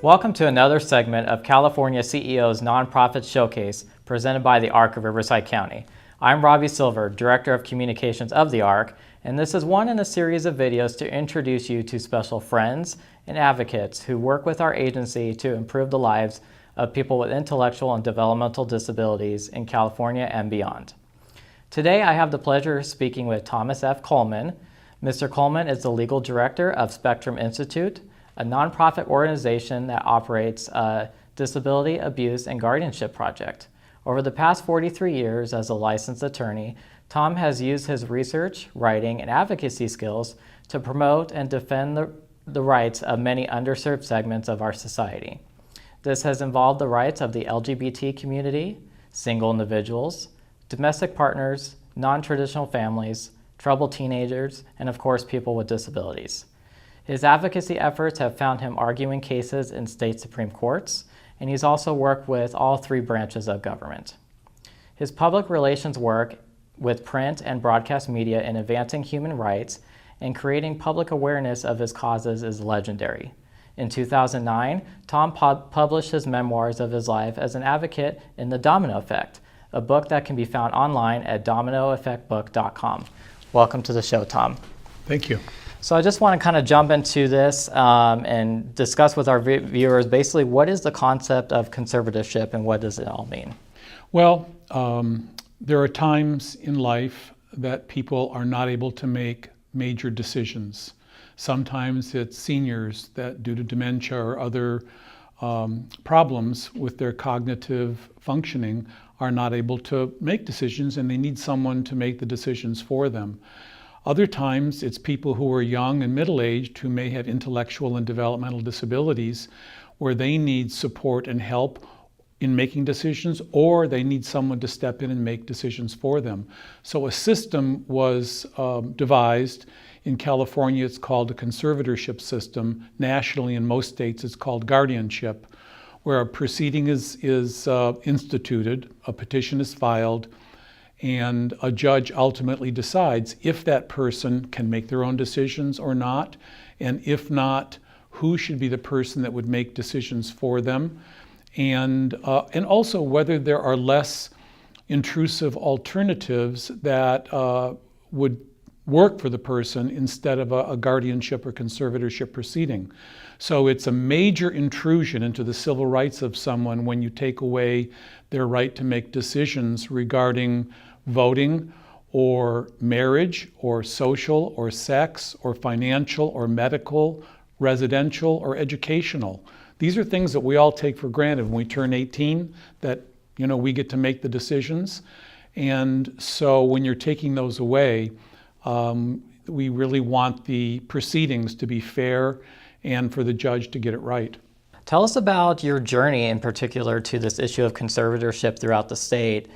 Welcome to another segment of California CEO's Nonprofit Showcase presented by the ARC of Riverside County. I'm Robbie Silver, Director of Communications of the ARC, and this is one in a series of videos to introduce you to special friends and advocates who work with our agency to improve the lives of people with intellectual and developmental disabilities in California and beyond. Today I have the pleasure of speaking with Thomas F. Coleman. Mr. Coleman is the Legal Director of Spectrum Institute, a nonprofit organization that operates a disability abuse and guardianship project. Over the past 43 years as a licensed attorney, Tom has used his research, writing, and advocacy skills to promote and defend the rights of many underserved segments of our society. This has involved the rights of the LGBT community, single individuals, domestic partners, non-traditional families, troubled teenagers, and of course people with disabilities. His advocacy efforts have found him arguing cases in state Supreme Courts, and he's also worked with all three branches of government. His public relations work with print and broadcast media in advancing human rights and creating public awareness of his causes is legendary. In 2009, Tom published his memoirs of his life as an advocate in The Domino Effect, a book that can be found online at dominoeffectbook.com. Welcome to the show, Tom. Thank you. So I just want to kind of jump into this and discuss with our viewers basically what is the concept of conservatorship and what does it all mean? Well, there are times in life that people are not able to make major decisions. Sometimes it's seniors that due to dementia or other problems with their cognitive functioning are not able to make decisions and they need someone to make the decisions for them. Other times it's people who are young and middle-aged who may have intellectual and developmental disabilities where they need support and help in making decisions, or they need someone to step in and make decisions for them. So a system was devised. In California, it's called a conservatorship system. Nationally, in most states, it's called guardianship, where a proceeding is instituted, a petition is filed, and a judge ultimately decides if that person can make their own decisions or not, and if not, who should be the person that would make decisions for them, and also whether there are less intrusive alternatives that would work for the person instead of a guardianship or conservatorship proceeding. So it's a major intrusion into the civil rights of someone when you take away their right to make decisions regarding voting or marriage or social or sex or financial or medical, residential or educational. These are things that we all take for granted when we turn 18, that we get to make the decisions. And so when you're taking those away, we really want the proceedings to be fair and for the judge to get it right. Tell us about your journey in particular to this issue of conservatorship throughout the state,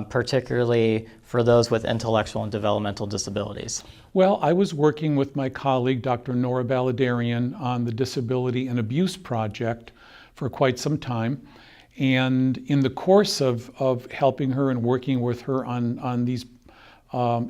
particularly for those with intellectual and developmental disabilities. Well, I was working with my colleague, Dr. Nora Baladarian, on the Disability and Abuse Project for quite some time. And in the course of helping her and working with her on these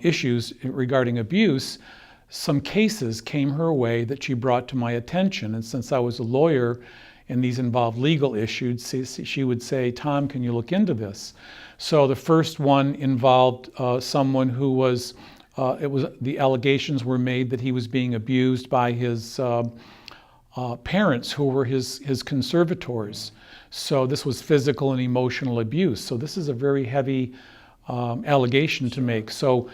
issues regarding abuse, some cases came her way that she brought to my attention. And since I was a lawyer and these involved legal issues, she would say, "Tom, can you look into this?" So the first one involved someone who was, the allegations were made that he was being abused by his parents who were his conservators. So this was physical and emotional abuse. So this is a very heavy allegation to make. So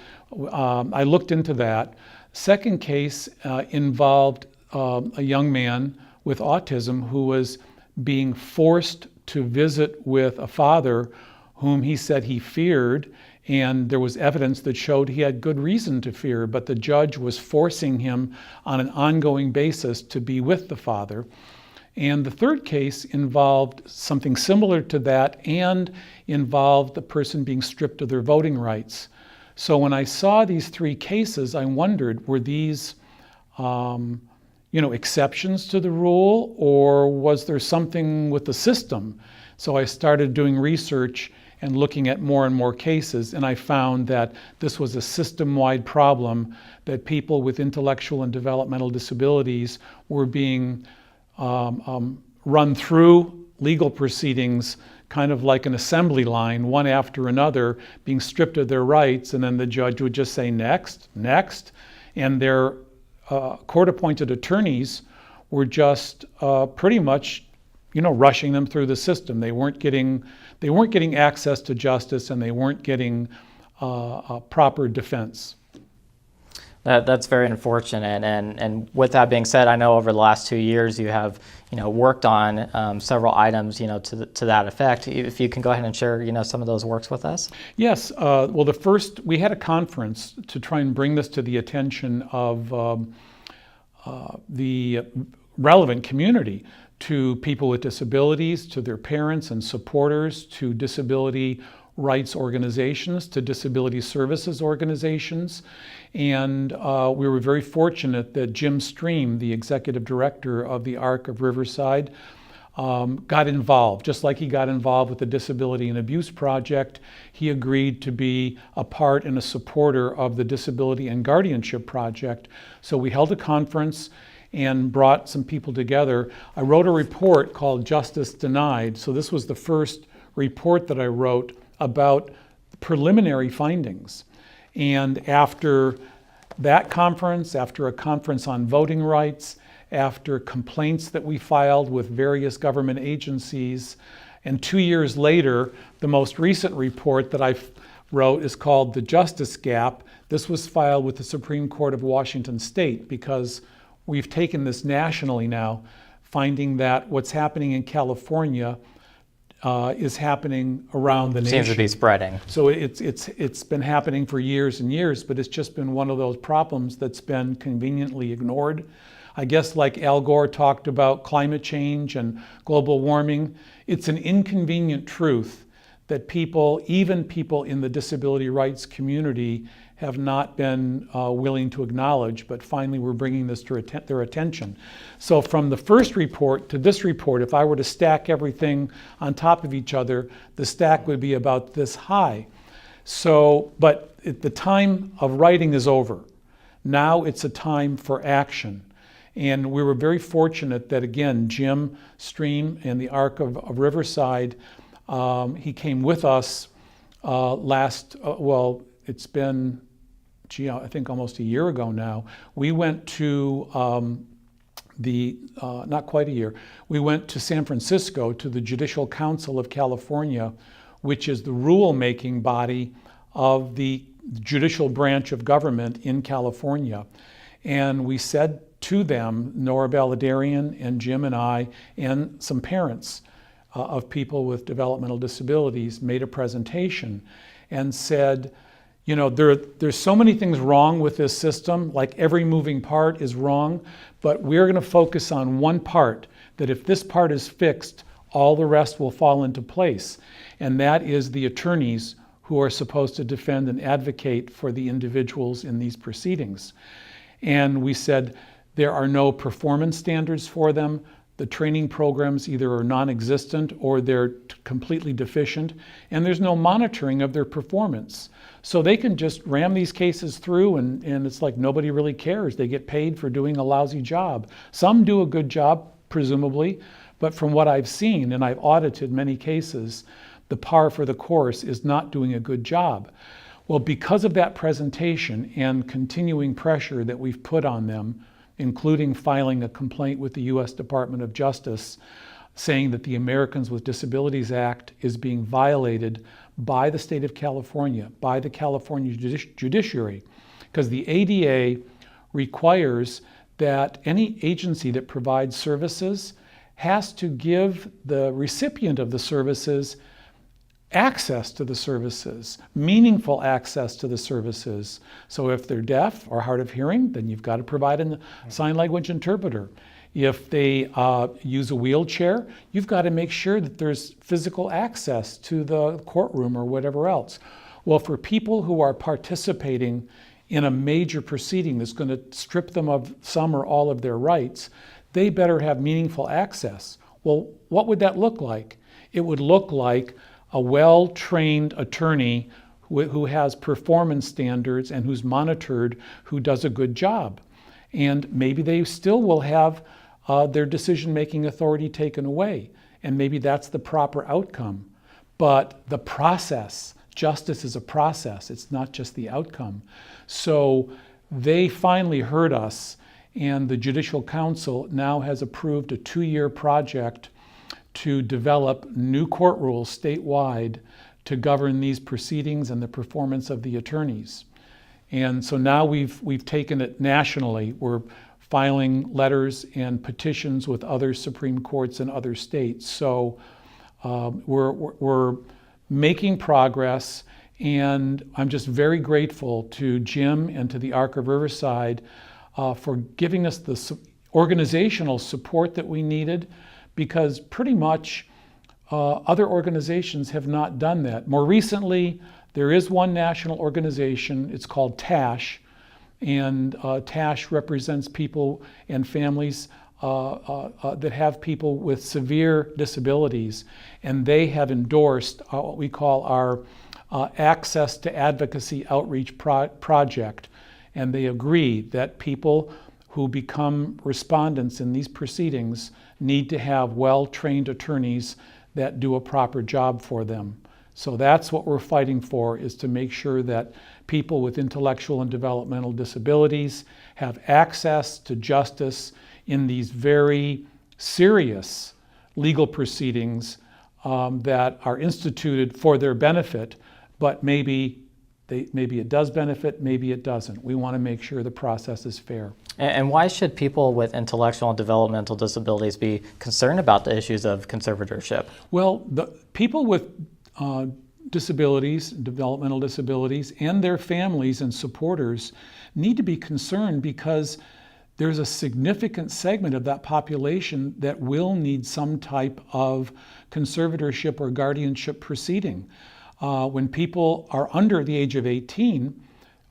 I looked into that. Second case involved a young man with autism who was being forced to visit with a father whom he said he feared, and there was evidence that showed he had good reason to fear, but the judge was forcing him on an ongoing basis to be with the father. And the third case involved something similar to that and involved the person being stripped of their voting rights. So when I saw these three cases, I wondered, were these exceptions to the rule, or was there something with the system? So I started doing research and looking at more and more cases, and I found that this was a system-wide problem, that people with intellectual and developmental disabilities were being run through legal proceedings kind of like an assembly line, one after another, being stripped of their rights, and then the judge would just say, next, next. And their court-appointed attorneys were just pretty much, rushing them through the system. They weren't getting access to justice, and they weren't getting a proper defense. That's very unfortunate. And with that being said, I know over the last 2 years you have worked on several items to that effect. If you can go ahead and share some of those works with us. Yes. Well, we had a conference to try and bring this to the attention of the relevant community, to people with disabilities, to their parents and supporters, to disability rights organizations, to disability services organizations. And we were very fortunate that Jim Stream, the executive director of the ARC of Riverside, got involved. Just like he got involved with the Disability and Abuse Project, he agreed to be a part and a supporter of the Disability and Guardianship Project. So we held a conference and brought some people together. I wrote a report called Justice Denied. So this was the first report that I wrote about preliminary findings. And after that conference, after a conference on voting rights, after complaints that we filed with various government agencies, and 2 years later, the most recent report that I wrote is called The Justice Gap. This was filed with the Supreme Court of Washington State because we've taken this nationally now, finding that what's happening in California is happening around the nation. Seems to be spreading. So it's been happening for years and years, but it's just been one of those problems that's been conveniently ignored. I guess like Al Gore talked about climate change and global warming, it's an inconvenient truth that people, even people in the disability rights community, have not been willing to acknowledge, but finally we're bringing this to their attention. So from the first report to this report, if I were to stack everything on top of each other, the stack would be about this high. So, but the time of writing is over. Now it's a time for action. And we were very fortunate that, again, Jim Stream and the ARC of Riverside, he came with us it's been, I think almost a year ago now. We went to not quite a year, we went to San Francisco to the Judicial Council of California, which is the rule-making body of the judicial branch of government in California. And we said to them, Nora Baladarian and Jim and I, and some parents of people with developmental disabilities, made a presentation and said, there's so many things wrong with this system, like every moving part is wrong, but we're going to focus on one part, that if this part is fixed, all the rest will fall into place. And that is the attorneys who are supposed to defend and advocate for the individuals in these proceedings. And we said there are no performance standards for them. The training programs either are non-existent or they're completely deficient, and there's no monitoring of their performance. So they can just ram these cases through and it's like nobody really cares. They get paid for doing a lousy job. Some do a good job, presumably, but from what I've seen, and I've audited many cases, the par for the course is not doing a good job. Well, because of that presentation and continuing pressure that we've put on them, including filing a complaint with the U.S. Department of Justice saying that the Americans with Disabilities Act is being violated by the state of California, by the California judiciary, because the ADA requires that any agency that provides services has to give the recipient of the services access to the services, meaningful access to the services. So if they're deaf or hard of hearing, then you've got to provide a sign language interpreter. If they use a wheelchair, you've got to make sure that there's physical access to the courtroom or whatever else. Well, for people who are participating in a major proceeding that's going to strip them of some or all of their rights, they better have meaningful access. Well, what would that look like? It would look like a well-trained attorney who has performance standards and who's monitored, who does a good job. And maybe they still will have their decision-making authority taken away. And maybe that's the proper outcome. But the process, justice is a process, it's not just the outcome. So they finally heard us, and the Judicial Council now has approved a 2-year project to develop new court rules statewide to govern these proceedings and the performance of the attorneys. And so now we've taken it nationally. We're filing letters and petitions with other Supreme Courts in other states. So we're making progress, and I'm just very grateful to Jim and to the Arc of Riverside for giving us the organizational support that we needed, because pretty much other organizations have not done that. More recently, there is one national organization, it's called TASH, and TASH represents people and families that have people with severe disabilities, and they have endorsed what we call our Access to Advocacy Outreach Project, and they agree that people who become respondents in these proceedings need to have well-trained attorneys that do a proper job for them. So that's what we're fighting for, is to make sure that people with intellectual and developmental disabilities have access to justice in these very serious legal proceedings that are instituted for their benefit, but maybe it does benefit, maybe it doesn't. We want to make sure the process is fair. And why should people with intellectual and developmental disabilities be concerned about the issues of conservatorship? Well, the people with disabilities, developmental disabilities, and their families and supporters need to be concerned, because there's a significant segment of that population that will need some type of conservatorship or guardianship proceeding. When people are under the age of 18,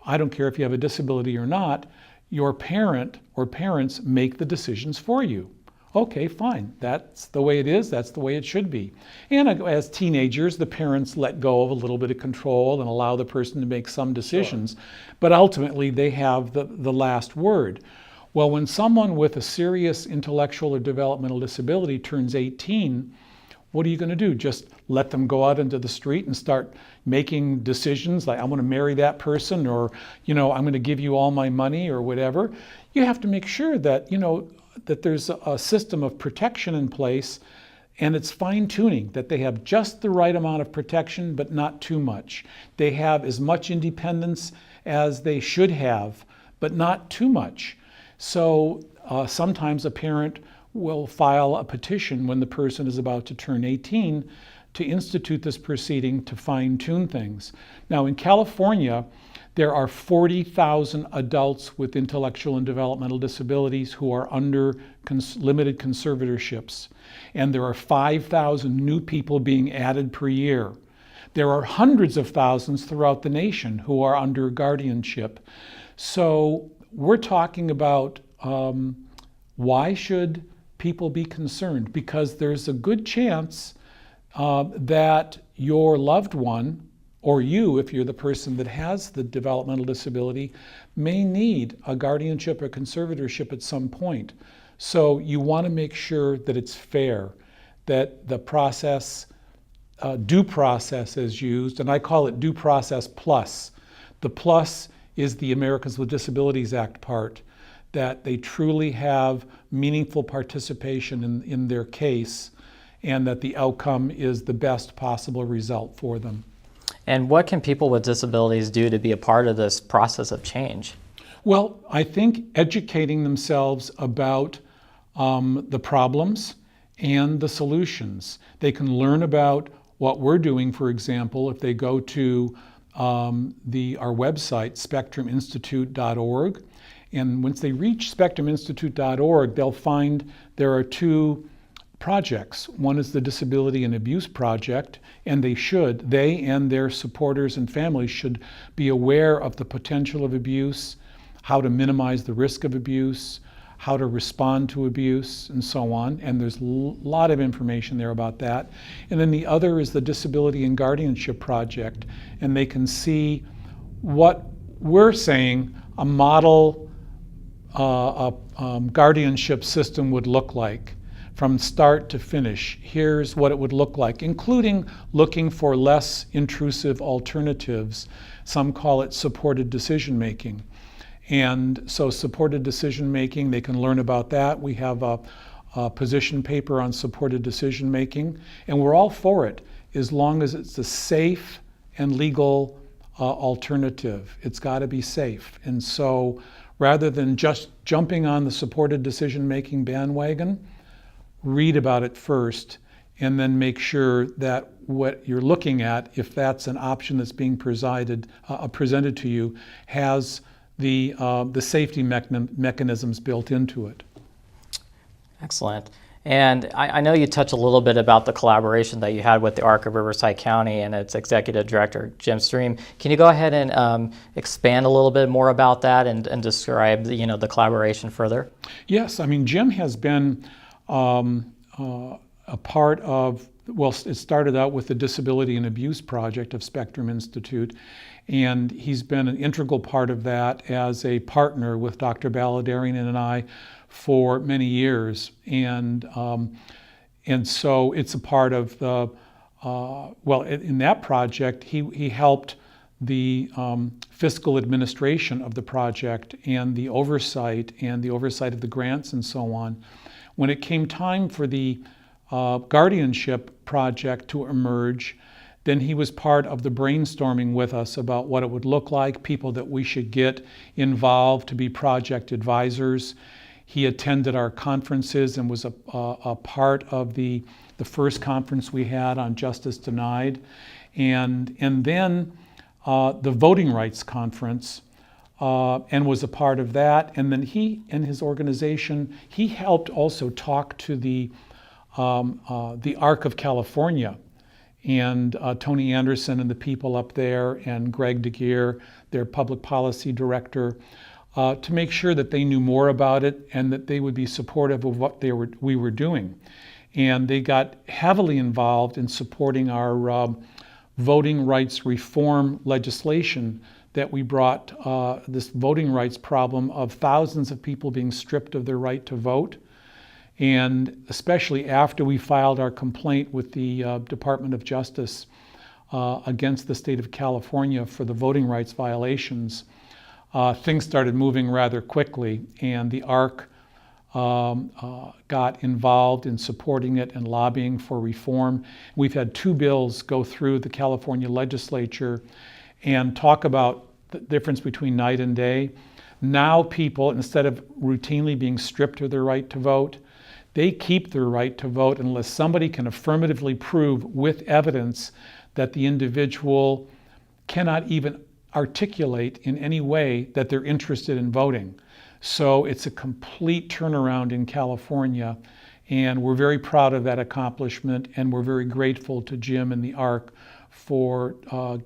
I don't care if you have a disability or not, your parent or parents make the decisions for you. Okay, fine. That's the way it is. That's the way it should be. And as teenagers, the parents let go of a little bit of control and allow the person to make some decisions. Sure. But ultimately, they have the last word. Well, when someone with a serious intellectual or developmental disability turns 18, what are you going to do? Just let them go out into the street and start making decisions like, I'm going to marry that person, or, I'm going to give you all my money, or whatever? You have to make sure that, that there's a system of protection in place, and it's fine-tuning, that they have just the right amount of protection, but not too much. They have as much independence as they should have, but not too much. So sometimes a parent will file a petition when the person is about to turn 18 to institute this proceeding to fine-tune things. Now, in California, there are 40,000 adults with intellectual and developmental disabilities who are under limited conservatorships, and there are 5,000 new people being added per year. There are hundreds of thousands throughout the nation who are under guardianship. So we're talking about why should people be concerned? Because there's a good chance that your loved one, or you, if you're the person that has the developmental disability, may need a guardianship or conservatorship at some point. So you want to make sure that it's fair, that the process, due process is used, and I call it due process plus. The plus is the Americans with Disabilities Act part, that they truly have meaningful participation in their case, and that the outcome is the best possible result for them. And what can people with disabilities do to be a part of this process of change? Well, I think educating themselves about the problems and the solutions. They can learn about what we're doing, for example, if they go to our website, spectruminstitute.org. And once they reach spectruminstitute.org, they'll find there are 2 projects. One is the Disability and Abuse Project, and they and their supporters and families should be aware of the potential of abuse, how to minimize the risk of abuse, how to respond to abuse, and so on. And there's a lot of information there about that. And then the other is the Disability and Guardianship Project, and they can see what we're saying, a model guardianship system would look like from start to finish. Here's what it would look like, including looking for less intrusive alternatives. Some call it supported decision making. And so supported decision making, they can learn about that. We have a position paper on supported decision making, and we're all for it as long as it's a safe and legal alternative. It's got to be safe. And so rather than just jumping on the supported decision making bandwagon, read about it first and then make sure that what you're looking at, if that's an option that's being presented to you, has the safety mechanisms built into it. Excellent. And I know you touched a little bit about the collaboration that you had with the ARC of Riverside County and its executive director, Jim Stream. Can you go ahead and expand a little bit more about that and describe the collaboration further? Yes, I mean, Jim has been a part of, well, it started out with the Disability and Abuse Project of Spectrum Institute, and he's been an integral part of that as a partner with Dr. Baladarian and I for many years. And so it's a part of the, in that project, he helped the fiscal administration of the project and the oversight of the grants and so on. When it came time for the guardianship project to emerge, then he was part of the brainstorming with us about what it would look like, people that we should get involved to be project advisors. He attended our conferences and was a part of the first conference we had on Justice Denied. And then the Voting Rights Conference, and was a part of that. And then he and his organization, he helped also talk to the ARC of California, and Tony Anderson and the people up there, and Greg DeGeer, their public policy director, to make sure that they knew more about it and that they would be supportive of what we were doing. And they got heavily involved in supporting our voting rights reform legislation that we brought, this voting rights problem of thousands of people being stripped of their right to vote. And especially after we filed our complaint with the Department of Justice against the state of California for the voting rights violations, things started moving rather quickly, and the ARC got involved in supporting it and lobbying for reform. We've had 2 bills go through the California legislature and talk about the difference between night and day. Now people, instead of routinely being stripped of their right to vote, they keep their right to vote unless somebody can affirmatively prove with evidence that the individual cannot even articulate in any way that they're interested in voting. So it's a complete turnaround in California, and we're very proud of that accomplishment, and we're very grateful to Jim and the ARC for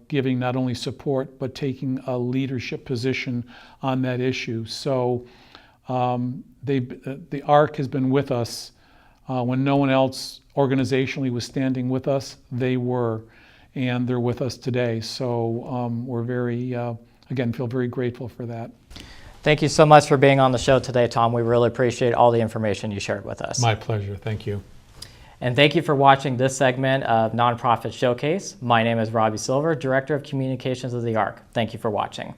giving not only support but taking a leadership position on that issue. So the ARC has been with us when no one else organizationally was standing with us. They were, and they're with us today. So we're very, again, feel very grateful for that. Thank you so much for being on the show today, Tom. We really appreciate all the information you shared with us. My pleasure. Thank you. And thank you for watching this segment of Nonprofit Showcase. My name is Robbie Silver, Director of Communications of the ARC. Thank you for watching.